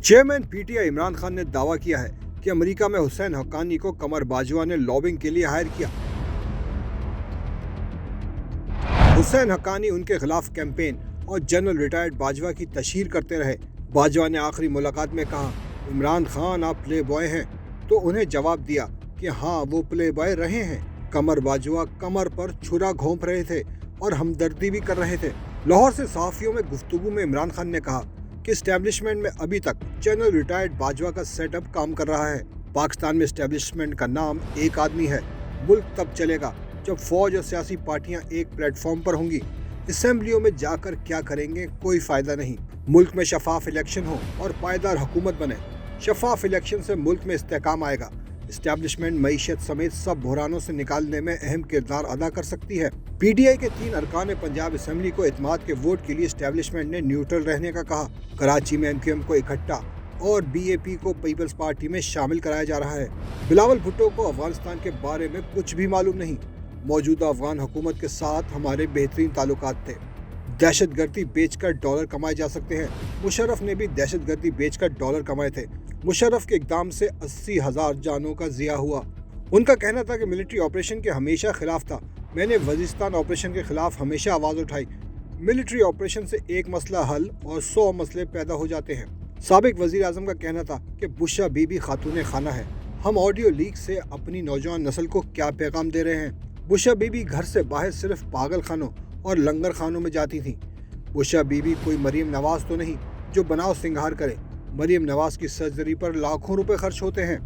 Chairman PTI Imran Khan ने दावा किया है कि अमेरिका में हुसैन हक्कानी को कमर बाजवा ने लॉबिंग के लिए हायर किया। हुसैन हक्कानी उनके खिलाफ कैंपेन और जनरल रिटायर्ड बाजवा की तशहीर करते रहे। बाजवा ने आखिरी मुलाकात में कहा, इमरान खान आप प्ले बॉय हैं, तो उन्हें जवाब दिया कि हाँ वो प्ले बॉय रहे हैं। कमर बाजवा कमर पर छुरा घोंप रहे थे और हमदर्दी भी कर रहे थे। लाहौर से सहाफियों में गुफ्तगू में इमरान खान ने कहा कि एस्टेब्लिशमेंट में अभी तक जनरल रिटायर्ड बाजवा का सेटअप काम कर रहा है। पाकिस्तान में एस्टेब्लिशमेंट का नाम एक आदमी है। मुल्क तब चलेगा जब फौज और सियासी पार्टियां एक प्लेटफॉर्म पर होंगी। असेंबलियों में जाकर क्या करेंगे, कोई फायदा नहीं। मुल्क में शफाफ इलेक्शन हो और पायदार हुकूमत बने। शफाफ इलेक्शन से मुल्क में इस्तेहकाम आएगा। एस्टेब्लिशमेंट मईशत समेत सब बहरानों से निकालने में अहम किरदार अदा कर सकती है। पीटीआई के 3 अरकान पंजाब असेंबली को इत्मीनान के वोट के लिए एस्टेब्लिशमेंट ने न्यूट्रल रहने का कहा। कराची में एमक्यूएम को इकट्ठा और बीएपी को पीपल्स पार्टी में शामिल कराया जा रहा है। बिलावल भुट्टो को अफगानिस्तान के बारे में कुछ भी मालूम नहीं। मौजूदा अफगान हुकूमत के साथ हमारे बेहतरीन ताल्लुकात थे। दहशतगर्दी बेचकर डॉलर कमाए जा सकते हैं। मुशर्रफ ने भी दहशतगर्दी बेचकर डॉलर कमाए थे। मुशर्रफ के इक़दाम से 80,000 जानों का ज़िया हुआ। उनका कहना था कि मिलिट्री ऑपरेशन के हमेशा खिलाफ था। मैंने वजीरिस्तान ऑपरेशन के खिलाफ हमेशा आवाज़ उठाई। मिलिट्री ऑपरेशन से एक मसला हल और 100 मसले पैदा हो जाते हैं। साबिक वज़ीर आज़म का कहना था कि बुशरा बीबी खातून खाना है। हम ऑडियो लीक से अपनी नौजवान नस्ल को क्या पैगाम दे रहे हैं? बुशरा बीबी घर से बाहर सिर्फ पागल खानों और लंगर खानों में जाती थी। बुशरा बीबी कोई मरीम नवाज तो नहीं जो बनाव सिंगार करे। मरीम नवाज की सर्जरी पर लाखों रुपए खर्च होते हैं।